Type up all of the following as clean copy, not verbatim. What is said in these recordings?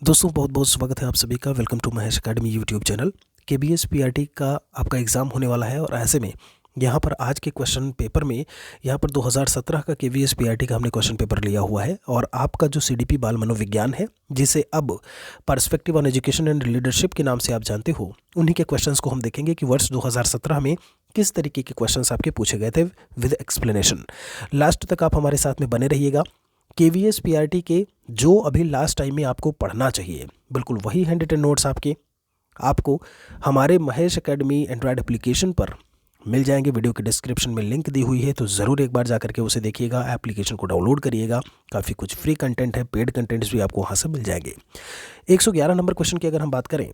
दोस्तों बहुत बहुत स्वागत है आप सभी का। Welcome to Mahesh academy YouTube channel. KBS PRT का आपका एग्ज़ाम होने वाला है और ऐसे में यहाँ पर आज के क्वेश्चन पेपर में यहाँ पर 2017 का केबीएस पीआरटी का हमने क्वेश्चन पेपर लिया हुआ है और आपका जो सीडीपी बाल मनोविज्ञान है, जिसे अब perspective on education and leadership के नाम से आप जानते हो, उन्हीं के क्वेश्चंस को हम देखेंगे कि वर्ष 2017 में किस तरीके के क्वेश्चंस आपके पूछे गए थे विद एक्सप्लेनेशन। लास्ट तक आप हमारे साथ में बने रहिएगा। केवीएस पीआरटी के जो अभी लास्ट टाइम में आपको पढ़ना चाहिए, बिल्कुल वही हैंड रिटन नोट्स आपको हमारे महेश एकेडमी एंड्रॉयड एप्लीकेशन पर मिल जाएंगे। वीडियो के डिस्क्रिप्शन में लिंक दी हुई है, तो ज़रूर एक बार जा करके उसे देखिएगा, एप्लीकेशन को डाउनलोड करिएगा। काफ़ी कुछ फ्री कंटेंट है, पेड कंटेंट्स भी आपको वहाँ से मिल जाएंगे। 111 नंबर क्वेश्चन की अगर हम बात करें,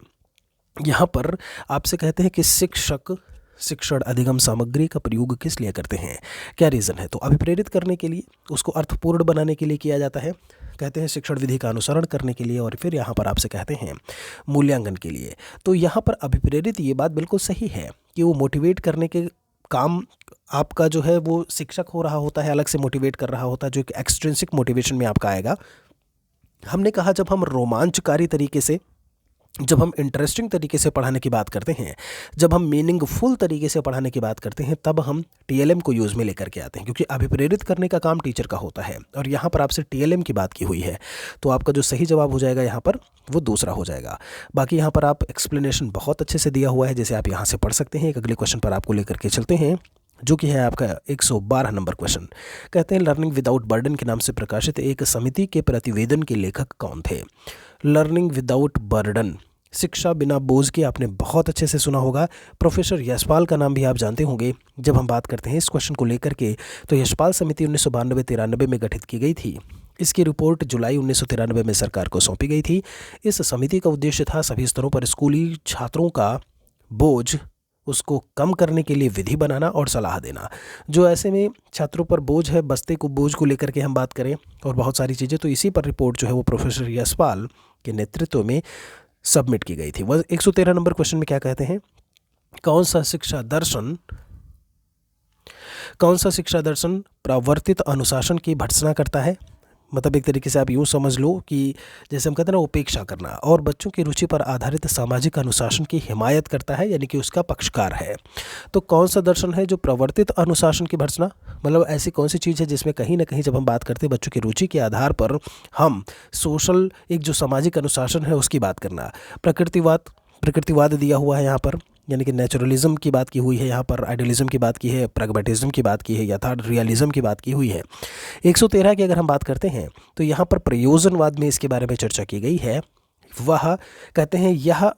यहाँ पर आपसे कहते हैं कि शिक्षक शिक्षण अधिगम सामग्री का प्रयोग किस लिए करते हैं, क्या रीज़न है। तो अभिप्रेरित करने के लिए, उसको अर्थपूर्ण बनाने के लिए किया जाता है। कहते हैं शिक्षण विधि का अनुसरण करने के लिए, और फिर यहाँ पर आपसे कहते हैं मूल्यांकन के लिए। तो यहाँ पर अभिप्रेरित, ये बात बिल्कुल सही है कि वो मोटिवेट करने के काम आपका जो है वो शिक्षक हो रहा होता है, अलग से मोटिवेट कर रहा होता है, जो एक एक्सट्रिंसिक मोटिवेशन में आपका आएगा। हमने कहा जब हम रोमांचकारी तरीके से, जब हम इंटरेस्टिंग तरीके से पढ़ाने की बात करते हैं, जब हम मीनिंगफुल तरीके से पढ़ाने की बात करते हैं, तब हम टीएलएम को यूज़ में लेकर के आते हैं, क्योंकि अभिप्रेरित करने का काम टीचर का होता है। और यहाँ पर आपसे टीएलएम की बात की हुई है, तो आपका जो सही जवाब हो जाएगा यहाँ पर वो दूसरा हो जाएगा। बाकी यहाँ पर आप एक्सप्लेनेशन बहुत अच्छे से दिया हुआ है, जैसे आप यहाँ से पढ़ सकते हैं। एक अगले क्वेश्चन पर आपको लेकर के चलते हैं, जो कि है आपका 112 नंबर क्वेश्चन। कहते हैं लर्निंग विदाउट बर्डन के नाम से प्रकाशित एक समिति के प्रतिवेदन के लेखक कौन थे। लर्निंग विदाउट बर्डन, शिक्षा बिना बोझ के, आपने बहुत अच्छे से सुना होगा। प्रोफेसर यशपाल का नाम भी आप जानते होंगे। जब हम बात करते हैं इस क्वेश्चन को लेकर के, तो यशपाल समिति 1992-93 में गठित की गई थी। इसकी रिपोर्ट जुलाई 1993 में सरकार को सौंपी गई थी। इस समिति का उद्देश्य था सभी स्तरों पर स्कूली छात्रों का बोझ, उसको कम करने के लिए विधि बनाना और सलाह देना। जो ऐसे में छात्रों पर बोझ है, बस्ते को बोझ को लेकर के हम बात करें और बहुत सारी चीज़ें, तो इसी पर रिपोर्ट जो है वो प्रोफेसर यशपाल के नेतृत्व में सबमिट की गई थी। वह 113 नंबर क्वेश्चन में क्या कहते हैं, कौन सा शिक्षा दर्शन प्रवर्तित अनुशासन की भर्त्सना करता है। मतलब एक तरीके से आप यूँ समझ लो कि जैसे हम कहते हैं ना, उपेक्षा करना, और बच्चों की रुचि पर आधारित सामाजिक अनुशासन की हिमायत करता है, यानी कि उसका पक्षकार है। तो कौन सा दर्शन है जो प्रवर्तित अनुशासन की भर्त्सना, मतलब ऐसी कौन सी चीज़ है जिसमें कहीं ना कहीं जब हम बात करते हैं बच्चों की रुचि के आधार पर हम सोशल, एक जो सामाजिक अनुशासन है उसकी बात करना। प्रकृतिवाद दिया हुआ है यहाँ पर, यानी कि नेचुरलिज्म की बात की हुई है, यहाँ पर आइडियलिज्म की बात की है, प्रैग्मेटिज्म की बात की है, यथार्थ रियलिज्म की बात की हुई है। 113 की अगर हम बात करते हैं, तो यहाँ पर प्रयोजनवाद में इसके बारे में चर्चा की गई है। वह कहते हैं यह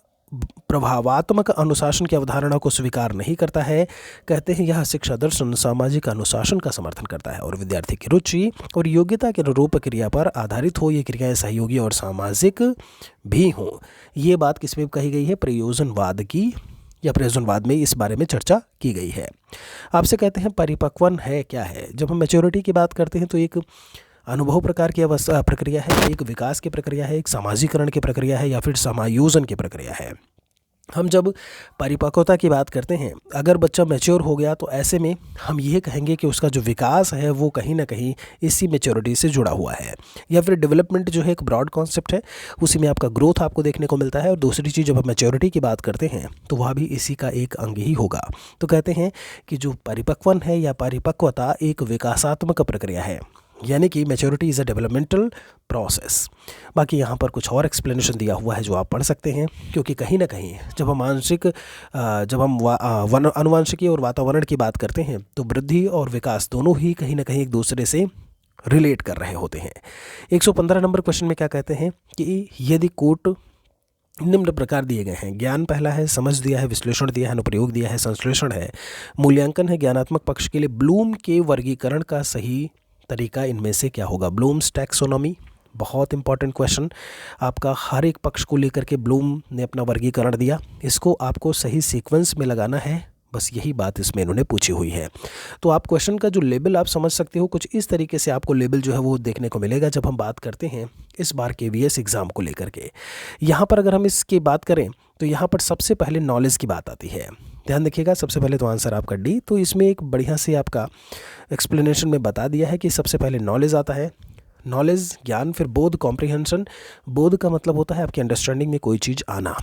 प्रभावात्मक अनुशासन की अवधारणा को स्वीकार नहीं करता है। कहते हैं यह शिक्षा दर्शन सामाजिक अनुशासन का समर्थन करता है और विद्यार्थी की रुचि और योग्यता के अनुरूप क्रिया पर आधारित हो। ये क्रियाएं सहयोगी और सामाजिक भी हों। ये बात किसमें कही गई है, प्रयोजनवाद की, या प्रयोजनवाद में इस बारे में चर्चा की गई है। आपसे कहते हैं परिपक्वन है क्या है। जब हम मैच्योरिटी की बात करते हैं तो एक अनुभव प्रकार की अवस्था प्रक्रिया है, एक विकास की प्रक्रिया है, एक समाजीकरण की प्रक्रिया है, या फिर समायोजन की प्रक्रिया है। हम जब परिपक्वता की बात करते हैं, अगर बच्चा मैच्योर हो गया, तो ऐसे में हम ये कहेंगे कि उसका जो विकास है वो कहीं ना कहीं इसी मैच्योरिटी से जुड़ा हुआ है। या फिर डेवलपमेंट जो है एक ब्रॉड कॉन्सेप्ट है, उसी में आपका ग्रोथ आपको देखने को मिलता है। और दूसरी चीज़, जब हम मैच्योरिटी की बात करते हैं तो वह भी इसी का एक अंग ही होगा। तो कहते हैं कि जो परिपक्वन है या परिपक्वता एक विकासात्मक प्रक्रिया है, यानी कि maturity is a developmental process. बाकी यहाँ पर कुछ और एक्सप्लेनेशन दिया हुआ है जो आप पढ़ सकते हैं, क्योंकि कहीं ना कहीं जब हम अनुवांशिकी और वातावरण की बात करते हैं, तो वृद्धि और विकास दोनों ही कहीं ना कहीं एक दूसरे से रिलेट कर रहे होते हैं। 115 नंबर क्वेश्चन में क्या कहते हैं कि यदि कोट निम्न प्रकार दिए गए हैं, ज्ञान पहला है, समझ दिया है, विश्लेषण दिया है, अनुप्रयोग दिया है, संश्लेषण है, मूल्यांकन है, ज्ञानात्मक पक्ष के लिए ब्लूम के वर्गीकरण का सही तरीका इनमें से क्या होगा। ब्लूम्स टैक्सोनॉमी, बहुत इंपॉर्टेंट क्वेश्चन आपका। हर एक पक्ष को लेकर के ब्लूम ने अपना वर्गीकरण दिया, इसको आपको सही सीक्वेंस में लगाना है, बस यही बात इसमें इन्होंने पूछी हुई है। तो आप क्वेश्चन का जो लेबल आप समझ सकते हो, कुछ इस तरीके से आपको लेबल जो है वो देखने को मिलेगा जब हम बात करते हैं इस बार केवीएस एग्ज़ाम को लेकर के। यहाँ पर अगर हम इसकी बात करें तो यहाँ पर सबसे पहले नॉलेज की बात आती है। ध्यान रखिएगा, सबसे पहले तो आंसर आपका डी। तो इसमें एक बढ़िया से आपका एक्सप्लेनेशन में बता दिया है कि सबसे पहले नॉलेज आता है। नॉलेज ज्ञान, फिर बोध कॉम्प्रिहेंशन। बोध का मतलब होता है आपकी अंडरस्टैंडिंग में कोई चीज़ आना।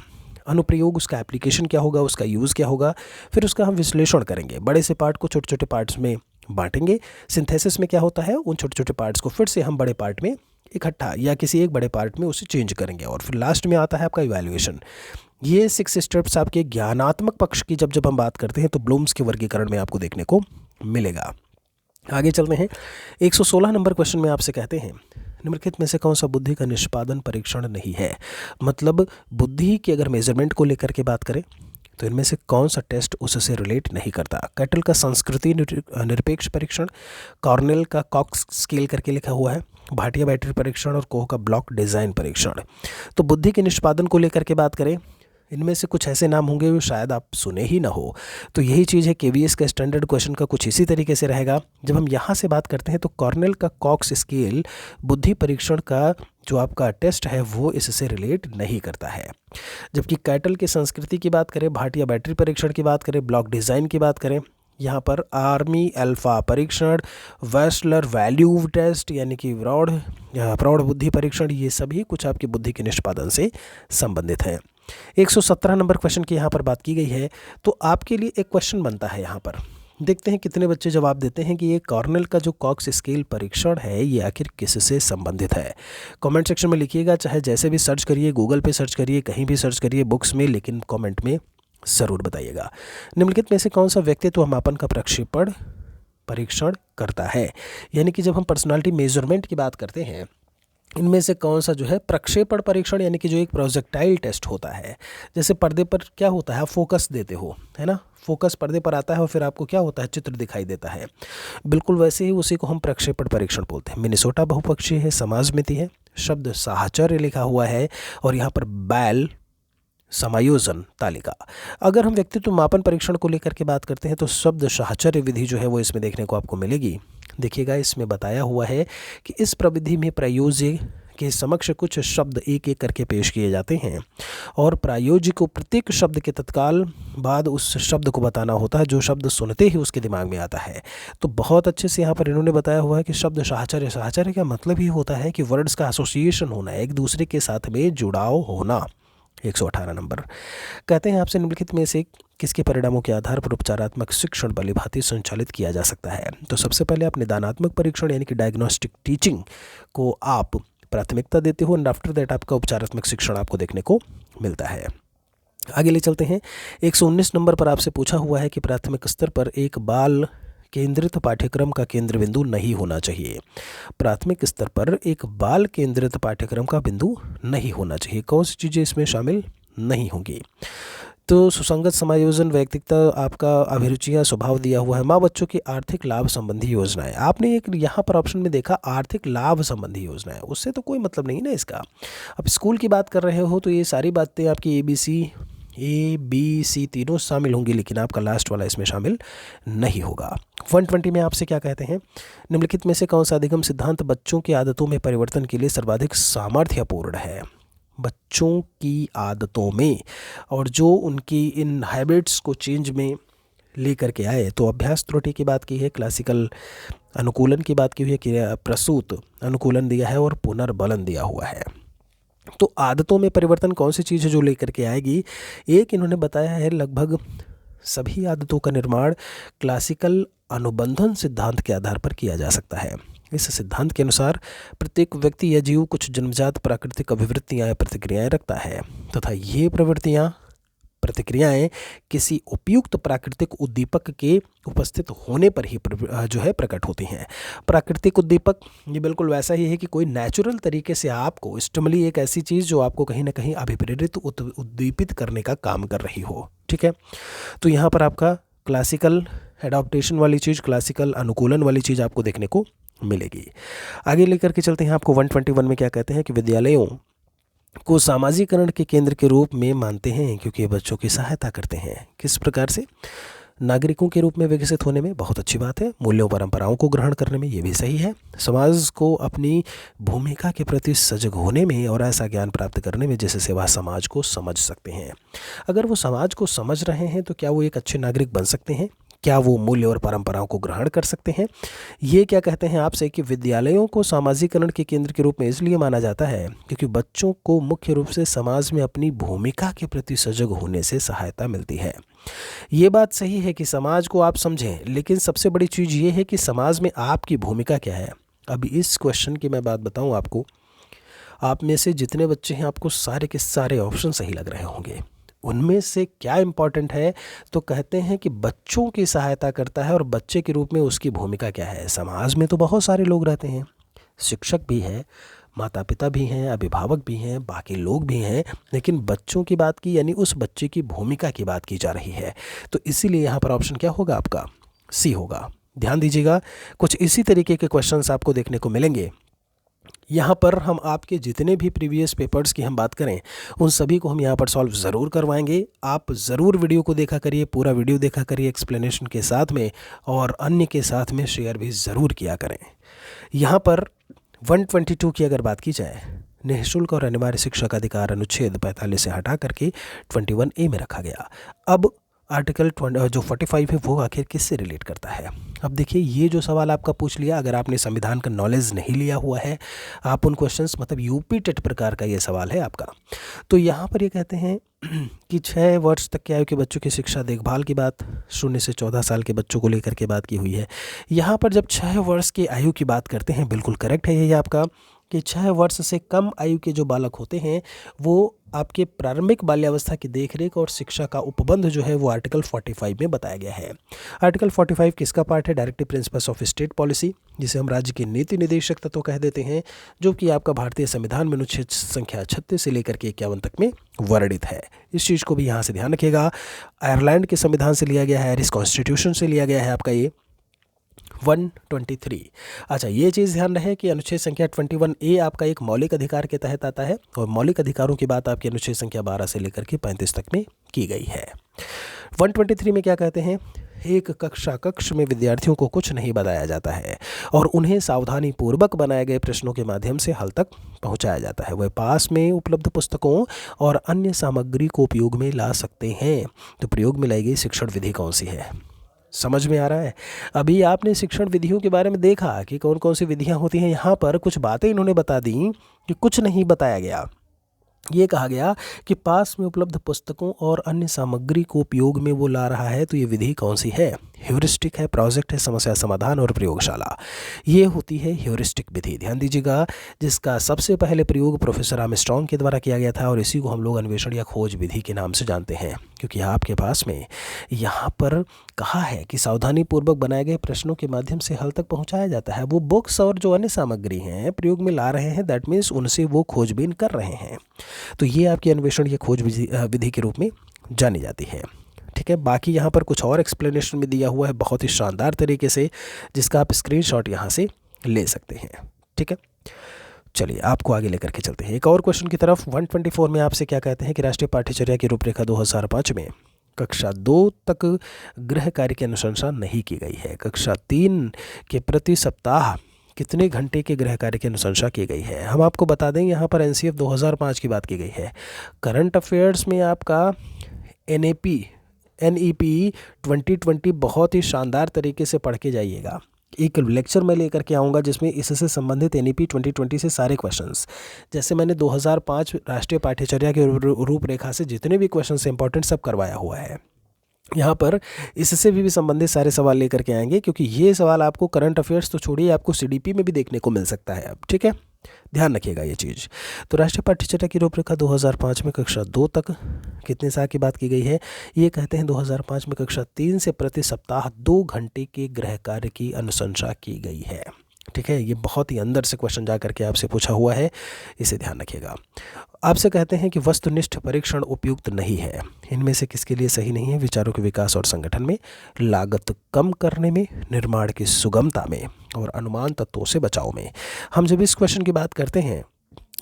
अनुप्रयोग उसका एप्लीकेशन क्या होगा, उसका यूज़ क्या होगा, फिर उसका हम विश्लेषण करेंगे, बड़े से पार्ट को छोटे छोटे पार्ट्स में बांटेंगे। सिंथेसिस में क्या होता है, उन छोटे छोटे पार्ट्स को फिर से हम बड़े पार्ट में इकट्ठा या किसी एक बड़े पार्ट में उसे चेंज करेंगे। और फिर लास्ट में आता है आपका इवैल्यूएशन। ये 6 स्टेप्स आपके ज्ञानात्मक पक्ष की जब हम बात करते हैं तो ब्लूम्स के वर्गीकरण में आपको देखने को मिलेगा। आगे चलते हैं। 116 नंबर क्वेश्चन में आपसे कहते हैं निम्नलिखित में से कौन सा बुद्धि का निष्पादन परीक्षण नहीं है। मतलब बुद्धि की अगर मेजरमेंट को लेकर के बात करें तो इनमें से कौन सा टेस्ट उससे रिलेट नहीं करता। कैटल का संस्कृति निरपेक्ष परीक्षण, कॉर्नेल का कॉक्स स्केल करके लिखा हुआ है, भाटिया बैटरी परीक्षण और कोह का ब्लॉक डिज़ाइन परीक्षण। तो बुद्धि के निष्पादन को लेकर के बात करें, इनमें से कुछ ऐसे नाम होंगे जो शायद आप सुने ही ना हो। तो यही चीज़ है, केवीएस का स्टैंडर्ड क्वेश्चन का कुछ इसी तरीके से रहेगा। जब हम यहाँ से बात करते हैं तो कॉर्नेल का कॉक्स स्केल बुद्धि परीक्षण का जो आपका टेस्ट है वो इससे रिलेट नहीं करता है। जबकि कैटल की संस्कृति की बात करें, भाटिया बैटरी परीक्षण की बात करें, ब्लॉक डिज़ाइन की बात करें, यहाँ पर आर्मी अल्फा परीक्षण, वेस्लर वैल्यू टेस्ट यानी कि प्रौढ़ बुद्धि परीक्षण, ये सभी कुछ आपकी बुद्धि के निष्पादन से संबंधित हैं। 117 नंबर क्वेश्चन की यहाँ पर बात की गई है। तो आपके लिए एक क्वेश्चन बनता है यहाँ पर, देखते हैं कितने बच्चे जवाब देते हैं कि ये कॉर्नेल का जो कॉक्स स्केल परीक्षण है ये आखिर किससे संबंधित है। कमेंट सेक्शन में लिखिएगा, चाहे जैसे भी सर्च करिए, गूगल पे सर्च करिए, कहीं भी सर्च करिए, बुक्स में, लेकिन कमेंट में ज़रूर बताइएगा। निम्नलिखित में से कौन सा व्यक्तित्व मापन का प्रक्षेपण परीक्षण करता है। यानी कि जब हम पर्सनालिटी मेजरमेंट की बात करते हैं, इनमें से कौन सा जो है प्रक्षेपण परीक्षण, यानी कि जो एक प्रोजेक्टाइल टेस्ट होता है। जैसे पर्दे पर क्या होता है, आप फोकस देते हो, है ना, फोकस पर्दे पर आता है और फिर आपको क्या होता है, चित्र दिखाई देता है। बिल्कुल वैसे ही उसी को हम प्रक्षेपण परीक्षण बोलते हैं। मिनेसोटा बहुपक्षीय है, समाजमिति है, शब्द साहचर्य लिखा हुआ है और यहाँ पर बैल समायोजन तालिका। अगर हम व्यक्तित्व मापन परीक्षण को लेकर के बात करते हैं तो शब्द साहचर्य विधि जो है वो इसमें देखने को आपको मिलेगी। देखिएगा, इसमें बताया हुआ है कि इस प्रविधि में प्रायोज्य के समक्ष कुछ शब्द एक एक करके पेश किए जाते हैं और प्रायोज्य को प्रत्येक शब्द के तत्काल बाद उस शब्द को बताना होता है जो शब्द सुनते ही उसके दिमाग में आता है। तो बहुत अच्छे से यहाँ पर इन्होंने बताया हुआ है कि शब्द साहचर्य, साहचर्य का मतलब ही होता है कि वर्ड्स का एसोसिएशन होना, एक दूसरे के साथ में जुड़ाव होना। 118 नंबर कहते हैं आपसे निम्नलिखित में से किसके परिणामों के आधार पर उपचारात्मक शिक्षण भलीभांति संचालित किया जा सकता है। तो सबसे पहले आप निदानात्मक परीक्षण यानी कि डायग्नोस्टिक टीचिंग को आप प्राथमिकता देते हो एंड आफ्टर दैट आपका उपचारात्मक शिक्षण आपको देखने को मिलता है। आगे ले चलते हैं। 119 नंबर पर आपसे पूछा हुआ है कि प्राथमिक स्तर पर एक बाल केंद्रित पाठ्यक्रम का केंद्र बिंदु नहीं होना चाहिए। प्राथमिक स्तर पर एक बाल केंद्रित पाठ्यक्रम का बिंदु नहीं होना चाहिए। कौन सी चीज़ें इसमें शामिल नहीं होंगी। तो सुसंगत समायोजन, व्यक्तिगत आपका अभिरुचियाँ, स्वभाव दिया हुआ है। माँ बच्चों की आर्थिक लाभ संबंधी योजनाएं, आपने एक यहाँ पर ऑप्शन में देखा आर्थिक लाभ संबंधी योजनाएं, उससे तो कोई मतलब नहीं ना इसका। अब स्कूल की बात कर रहे हो तो ये सारी बातें आपकी ए बी सी तीनों शामिल होंगी, लेकिन आपका लास्ट वाला इसमें शामिल नहीं होगा। 120 में आपसे क्या कहते हैं, निम्नलिखित में से कौन सा अधिगम सिद्धांत बच्चों की आदतों में परिवर्तन के लिए सर्वाधिक सामर्थ्यपूर्ण है। बच्चों की आदतों में और जो उनकी इन हैबिट्स को चेंज में लेकर के आए, तो अभ्यास त्रुटि की बात की है, क्लासिकल अनुकूलन की बात की हुई है, क्रिया प्रसूत अनुकूलन दिया है और पुनर्बलन दिया हुआ है। तो आदतों में परिवर्तन कौन सी चीज़ है जो लेकर के आएगी। एक इन्होंने बताया है लगभग सभी आदतों का निर्माण क्लासिकल अनुबंधन सिद्धांत के आधार पर किया जा सकता है। इस सिद्धांत के अनुसार प्रत्येक व्यक्ति या जीव कुछ जन्मजात प्राकृतिक अभिवृत्तियाँ या प्रतिक्रियाएं रखता है तथा ये प्रतिक्रियाएं किसी उपयुक्त प्राकृतिक उद्दीपक के उपस्थित होने पर ही जो है प्रकट होती हैं। प्राकृतिक उद्दीपक ये बिल्कुल वैसा ही है कि कोई नेचुरल तरीके से आपको स्टिमुली, एक ऐसी चीज़ जो आपको कहीं ना कहीं अभिप्रेरित उद्दीपित करने का काम कर रही हो। ठीक है, तो यहाँ पर आपका क्लासिकल एडॉप्टेशन वाली चीज़, क्लासिकल अनुकूलन वाली चीज़ आपको देखने को मिलेगी। आगे लेकर के चलते हैं आपको 121 में क्या कहते हैं कि विद्यालयों को सामाजिकरण के केंद्र के रूप में मानते हैं क्योंकि ये बच्चों की सहायता करते हैं। किस प्रकार से, नागरिकों के रूप में विकसित होने में, बहुत अच्छी बात है, मूल्यों परंपराओं को ग्रहण करने में, ये भी सही है, समाज को अपनी भूमिका के प्रति सजग होने में और ऐसा ज्ञान प्राप्त करने में जिससे वह समाज को समझ सकते हैं। अगर वो समाज को समझ रहे हैं तो क्या वो एक अच्छे नागरिक बन सकते हैं। क्या वो मूल्य और परंपराओं को ग्रहण कर सकते हैं? ये क्या कहते हैं आपसे कि विद्यालयों को सामाजिकरण के केंद्र के रूप में इसलिए माना जाता है क्योंकि बच्चों को मुख्य रूप से समाज में अपनी भूमिका के प्रति सजग होने से सहायता मिलती है। ये बात सही है कि समाज को आप समझें, लेकिन सबसे बड़ी चीज़ ये है कि समाज में आपकी भूमिका क्या है। अभी इस क्वेश्चन की मैं बात बताऊं आपको, आप में से जितने बच्चे हैं आपको सारे के सारे ऑप्शन सही लग रहे होंगे। उनमें से क्या इम्पॉर्टेंट है, तो कहते हैं कि बच्चों की सहायता करता है और बच्चे के रूप में उसकी भूमिका क्या है। समाज में तो बहुत सारे लोग रहते हैं, शिक्षक भी है, माता पिता भी हैं, अभिभावक भी हैं, बाकी लोग भी हैं, लेकिन बच्चों की बात की यानी उस बच्चे की भूमिका की बात की जा रही है। तो इसीलिए यहाँ पर ऑप्शन क्या होगा आपका? सी होगा। ध्यान दीजिएगा, कुछ इसी तरीके के क्वेश्चंस आपको देखने को मिलेंगे। यहाँ पर हम आपके जितने भी प्रीवियस पेपर्स की हम बात करें उन सभी को हम यहाँ पर सॉल्व ज़रूर करवाएंगे। आप ज़रूर वीडियो को देखा करिए, पूरा वीडियो देखा करिए एक्सप्लेनेशन के साथ में, और अन्य के साथ में शेयर भी ज़रूर किया करें। यहाँ पर 122 की अगर बात की जाए, निःशुल्क और अनिवार्य शिक्षा का अधिकार अनुच्छेद 45 से हटा करके 21A में रखा गया। अब आर्टिकल जो 45 है वो आखिर किससे रिलेट करता है? अब देखिए, ये जो सवाल आपका पूछ लिया, अगर आपने संविधान का नॉलेज नहीं लिया हुआ है, आप उन क्वेश्चंस मतलब यूपी टेट प्रकार का ये सवाल है आपका, तो यहाँ पर ये कहते हैं कि 6 वर्ष तक की आयु के बच्चों की शिक्षा देखभाल की बात 0 से 14 साल के बच्चों को लेकर के बात की हुई है। यहाँ पर जब 6 वर्ष की आयु की बात करते हैं, बिल्कुल करेक्ट है ये आपका, कि 6 वर्ष से कम आयु के जो बालक होते हैं वो आपके प्रारंभिक बाल्यावस्था की देखरेख और शिक्षा का उपबंध जो है वो आर्टिकल 45 में बताया गया है। आर्टिकल 45 किसका पार्ट है? Directive principles of state policy, जिसे हम राज्य के नीति निर्देशक तत्व कह देते हैं, जो कि आपका भारतीय संविधान में अनुच्छेद संख्या 36 से लेकर के 51 तक में वर्णित है। इस चीज़ को भी यहाँ से ध्यान रखिएगा। आयरलैंड के संविधान से लिया गया है, आयरिश कॉन्स्टिट्यूशन से लिया गया है आपका ये 123। अच्छा, ये चीज़ ध्यान रहे कि अनुच्छेद संख्या 21A आपका एक मौलिक अधिकार के तहत आता है, और मौलिक अधिकारों की बात आपकी अनुच्छेद संख्या 12 से लेकर के 35 तक में की गई है। 123 में क्या कहते हैं? एक कक्ष में विद्यार्थियों को कुछ नहीं बताया जाता है और उन्हें सावधानी पूर्वक बनाए गए प्रश्नों के माध्यम से हल तक पहुंचाया जाता है। वह पास में उपलब्ध पुस्तकों और अन्य सामग्री को उपयोग में ला सकते हैं। तो प्रयोग में लाई गई शिक्षण विधि कौन सी है? समझ में आ रहा है? अभी आपने शिक्षण विधियों के बारे में देखा कि कौन कौन सी विधियां होती हैं। यहाँ पर कुछ बातें इन्होंने बता दी कि कुछ नहीं बताया गया। ये कहा गया कि पास में उपलब्ध पुस्तकों और अन्य सामग्री को उपयोग में वो ला रहा है, तो ये विधि कौन सी है? ह्यूरिस्टिक है, प्रोजेक्ट है, समस्या समाधान और प्रयोगशाला, ये होती है ह्यूरिस्टिक विधि। ध्यान दीजिएगा, जिसका सबसे पहले प्रयोग प्रोफेसर आर्मस्ट्रॉन्ग के द्वारा किया गया था, और इसी को हम लोग अन्वेषण या खोज विधि के नाम से जानते हैं, क्योंकि आपके पास में यहाँ पर कहा है कि सावधानी पूर्वक बनाए गए प्रश्नों के माध्यम से हल तक पहुँचाया जाता है। वो बुक्स और जो अन्य सामग्री हैं प्रयोग में ला रहे हैं, दैट मीन्स उनसे वो खोजबीन कर रहे हैं। तो ये आपकी अन्वेषण या खोज विधि के रूप में जानी जाती है। ठीक है, बाकी यहाँ पर कुछ और एक्सप्लेनेशन में दिया हुआ है बहुत ही शानदार तरीके से, जिसका आप स्क्रीनशॉट यहाँ से ले सकते हैं। ठीक है, चलिए आपको आगे लेकर के चलते हैं एक और क्वेश्चन की तरफ। 124 में आपसे क्या कहते हैं कि राष्ट्रीय पाठ्यचर्या की रूपरेखा 2005 में कक्षा 2 तक गृह कार्य की अनुशंसा नहीं की गई है। कक्षा 3 के प्रति सप्ताह कितने घंटे के गृह कार्य की अनुशंसा की गई है? हम आपको बता दें, यहाँ पर एनसीएफ 2005 की बात की गई है। करंट अफेयर्स में आपका एनईपी 2020 बहुत ही शानदार तरीके से पढ़ के जाइएगा। एक लेक्चर मैं लेकर के आऊँगा जिसमें इससे संबंधित एनईपी 2020 से सारे क्वेश्चंस, जैसे मैंने 2005 राष्ट्रीय पाठ्यचर्या की रूपरेखा से जितने भी क्वेश्चंस इंपॉर्टेंट सब करवाया हुआ है। यहाँ पर इससे भी संबंधित सारे सवाल लेकर के आएंगे, क्योंकि ये सवाल आपको करंट अफेयर्स तो छोड़िए, आपको सीडीपी में भी देखने को मिल सकता है अब। ठीक है, ध्यान रखिएगा ये चीज़। तो राष्ट्रीय पाठ्यचर्या की रूपरेखा 2005 में कक्षा 2 तक कितने साल की बात की गई है? ये कहते हैं 2005 में कक्षा 3 से प्रति सप्ताह 2 घंटे के गृह कार्य की अनुशंसा की गई है। ठीक है, ये बहुत ही अंदर से क्वेश्चन जा करके आपसे पूछा हुआ है, इसे ध्यान रखिएगा। आपसे कहते हैं कि वस्तुनिष्ठ परीक्षण उपयुक्त नहीं है, इनमें से किसके लिए सही नहीं है? विचारों के विकास और संगठन में, लागत कम करने में, निर्माण की सुगमता में, और अनुमान तत्वों से बचाव में। हम जब इस क्वेश्चन की बात करते हैं,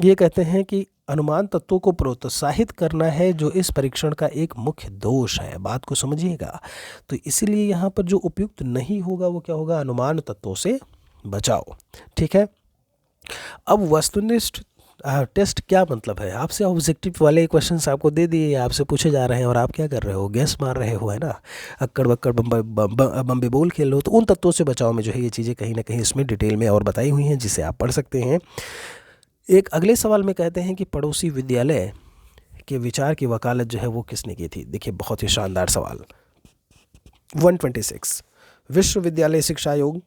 ये कहते हैं कि अनुमान तत्वों को प्रोत्साहित करना है, जो इस परीक्षण का एक मुख्य दोष है। बात को समझिएगा। तो इसीलिए यहाँ पर जो उपयुक्त नहीं होगा वो क्या होगा? अनुमान तत्वों से बचाओ। ठीक है, अब वस्तुनिष्ठ टेस्ट क्या मतलब है, आपसे ऑब्जेक्टिव वाले क्वेश्चंस आपको दे दिए, आपसे पूछे जा रहे हैं और आप क्या कर रहे हो, गैस मार रहे हो, है ना, अक्कड़ बक्कड़ बम्बे बोल खेल लो। तो उन तत्वों से बचाव में जो है ये चीज़ें कहीं ना कहीं इसमें डिटेल में और बताई हुई हैं, जिसे आप पढ़ सकते हैं। एक अगले सवाल में कहते हैं कि पड़ोसी विद्यालय के विचार की वकालत जो है वो किसने की थी। देखिए बहुत ही शानदार सवाल। 126 विश्वविद्यालय शिक्षा आयोग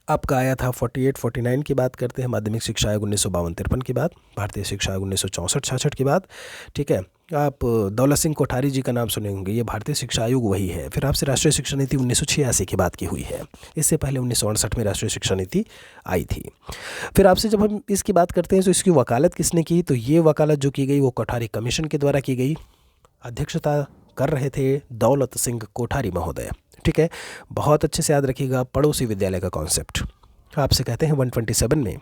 आपका आया था 48-49 की बात करते हैं, माध्यमिक शिक्षा आयोग 1952-53 की बात, भारतीय शिक्षा आयोग 1964-66 की बात। ठीक है, आप दौलत सिंह कोठारी जी का नाम सुने होंगे, ये भारतीय शिक्षा आयोग वही है। फिर आपसे राष्ट्रीय शिक्षा नीति 1986 की बात की हुई है, इससे पहले 1968 में राष्ट्रीय शिक्षा नीति आई थी। फिर आपसे जब हम इसकी बात करते हैं तो इसकी वकालत किसने की, तो ये वकालत जो की गई वो कोठारी कमीशन के द्वारा की गई, अध्यक्षता कर रहे थे दौलत सिंह कोठारी महोदय। ठीक है, बहुत अच्छे से याद रखिएगा पड़ोसी विद्यालय का कॉन्सेप्ट। आपसे कहते हैं 127 में,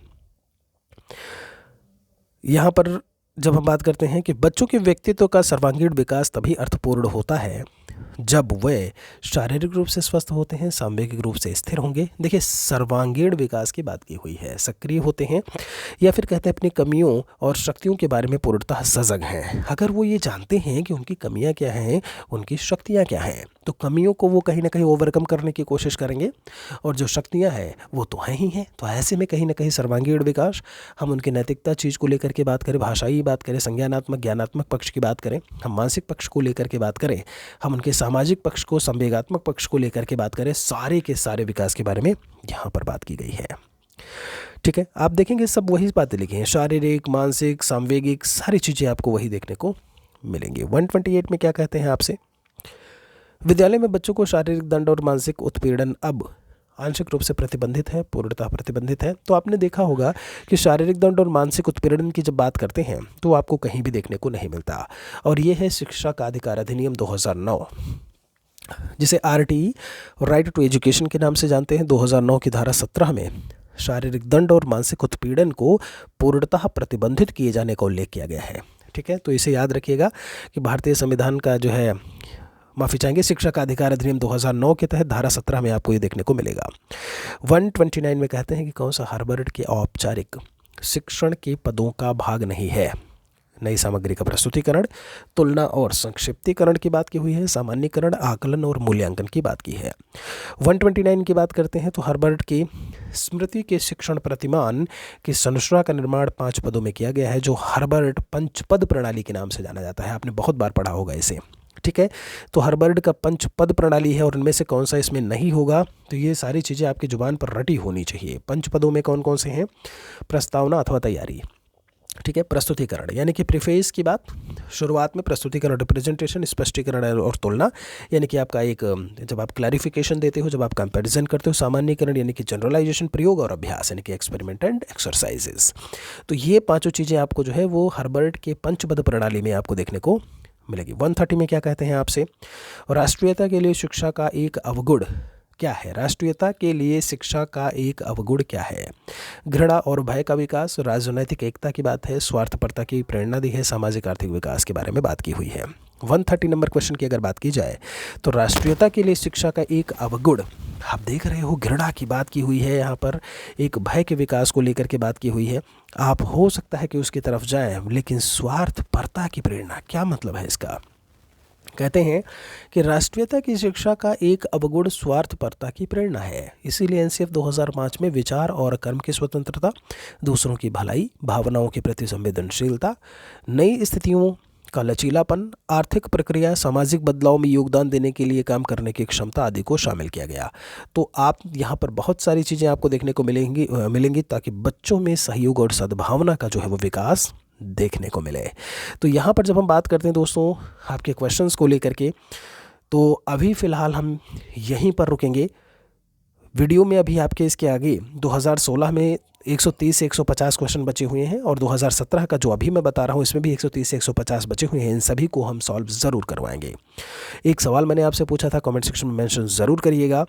यहाँ पर जब हम बात करते हैं कि बच्चों के व्यक्तित्व का सर्वांगीण विकास तभी अर्थपूर्ण होता है जब वे शारीरिक रूप से स्वस्थ होते हैं, सांवेगिक रूप से स्थिर होंगे। देखिए सर्वांगीण विकास की बात की हुई है, सक्रिय होते हैं, या फिर कहते हैं अपनी कमियों और शक्तियों के बारे में पूर्णतः सजग हैं। अगर वो ये जानते हैं कि उनकी कमियां क्या हैं, उनकी शक्तियां क्या हैं, तो कमियों को वो कहीं ना कहीं ओवरकम करने की कोशिश करेंगे, और जो शक्तियाँ हैं वो तो हैं ही हैं। तो ऐसे में कहीं ना कहीं सर्वांगीण विकास, हम उनकी नैतिकता चीज़ को लेकर के बात करें, भाषाई बात करें, संज्ञानात्मक ज्ञानात्मक पक्ष की बात करें, हम मानसिक पक्ष को लेकर के बात करें, हम उनके सामाजिक पक्ष को, संवेगात्मक पक्ष को लेकर के बात करें, सारे के सारे विकास के बारे में यहाँ पर बात की गई है। ठीक है, आप देखेंगे सब वही बातें लिखी हैं, शारीरिक, मानसिक, सांवेगिक, सारी चीज़ें आपको वही देखने को मिलेंगी। 128 में क्या कहते हैं आपसे, विद्यालय में बच्चों को शारीरिक दंड और मानसिक उत्पीड़न अब आंशिक रूप से प्रतिबंधित है, पूर्णतः प्रतिबंधित है। तो आपने देखा होगा कि शारीरिक दंड और मानसिक उत्पीड़न की जब बात करते हैं तो आपको कहीं भी देखने को नहीं मिलता, और ये है शिक्षा का अधिकार अधिनियम 2009, जिसे RTE राइट टू एजुकेशन के नाम से जानते हैं। 2009 की धारा 17 में शारीरिक दंड और मानसिक उत्पीड़न को पूर्णतः प्रतिबंधित किए जाने का उल्लेख किया गया है। ठीक है, तो इसे याद रखिएगा कि भारतीय संविधान का जो है, माफ़ी चाहेंगे, शिक्षा का अधिकार अधिनियम 2009 के तहत धारा 17 में आपको ये देखने को मिलेगा। 129 में कहते हैं कि कौन सा हार्वर्ड के औपचारिक शिक्षण के पदों का भाग नहीं है। नई सामग्री का प्रस्तुतिकरण, तुलना और संक्षिप्तीकरण की बात की हुई है, सामान्यीकरण, आकलन और मूल्यांकन की बात की है। 129 की बात करते हैं तो हार्वर्ड की स्मृति के शिक्षण प्रतिमान की संरचना का निर्माण 5 पदों में किया गया है, जो हार्वर्ड पंचपद प्रणाली के नाम से जाना जाता है। आपने बहुत बार पढ़ा होगा इसे। ठीक है, तो हार्वर्ड का पंचपद प्रणाली है, और इनमें से कौन सा इसमें नहीं होगा, तो ये सारी चीज़ें आपकी जुबान पर रटी होनी चाहिए। पंचपदों में कौन कौन से हैं, प्रस्तावना अथवा तैयारी, ठीक है, प्रस्तुतिकरण यानी कि प्रीफेस की बात, शुरुआत में प्रस्तुतिकरण, रिप्रेजेंटेशन, स्पष्टीकरण और तुलना यानी कि आपका एक, जब आप क्लैरिफिकेशन देते हो, जब आप कंपैरिजन करते हो, सामान्यीकरण यानी कि जनरलाइजेशन, प्रयोग और अभ्यास यानी कि एक्सपेरिमेंट एंड एक्सरसाइजेस। तो ये पांचों चीज़ें आपको जो है वो हार्वर्ड के पंचपद प्रणाली में आपको देखने को मिलेगी। 130 में क्या कहते हैं आपसे, राष्ट्रीयता के लिए शिक्षा का एक अवगुण क्या है। राष्ट्रीयता के लिए शिक्षा का एक अवगुण क्या है। घृणा और भय का विकास, राजनैतिक एकता की बात है, स्वार्थपरता की प्रेरणा दी है, सामाजिक आर्थिक विकास के बारे में बात की हुई है। 130 नंबर क्वेश्चन की अगर बात की जाए तो राष्ट्रीयता के लिए शिक्षा का एक अवगुण, आप देख रहे हो घृणा की बात की हुई है, यहाँ पर एक भय के विकास को लेकर के बात की हुई है। आप हो सकता है कि उसकी तरफ जाएं, लेकिन स्वार्थपरता की प्रेरणा, क्या मतलब है इसका। कहते हैं कि राष्ट्रीयता की शिक्षा का एक अवगुण स्वार्थपरता की प्रेरणा है। इसीलिए एनसीएफ 2005 में विचार और कर्म की स्वतंत्रता, दूसरों की भलाई, भावनाओं के प्रति संवेदनशीलता, नई स्थितियों का लचीलापन, आर्थिक प्रक्रिया, सामाजिक बदलाव में योगदान देने के लिए काम करने की क्षमता आदि को शामिल किया गया। तो आप यहाँ पर बहुत सारी चीज़ें आपको देखने को मिलेंगी ताकि बच्चों में सहयोग और सद्भावना का जो है वो विकास देखने को मिले। तो यहाँ पर जब हम बात करते हैं दोस्तों आपके क्वेश्चंस को लेकर के, तो अभी फ़िलहाल हम यहीं पर रुकेंगे। वीडियो में अभी आपके इसके आगे 2016 में 130 से 150 क्वेश्चन बचे हुए हैं, और 2017 का जो अभी मैं बता रहा हूँ इसमें भी 130 से 150 बचे हुए हैं। इन सभी को हम सॉल्व ज़रूर करवाएंगे। एक सवाल मैंने आपसे पूछा था, कमेंट सेक्शन में मेंशन ज़रूर करिएगा।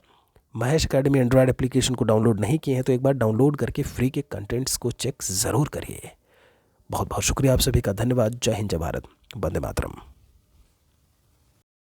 महेश अकेडमी एंड्रॉयड एप्लीकेशन को डाउनलोड नहीं किए हैं तो एक बार डाउनलोड करके फ्री के कंटेंट्स को चेक ज़रूर करिए। बहुत बहुत शुक्रिया आप सभी का, धन्यवाद। जय हिंद, जय भारत, वंदे मातरम।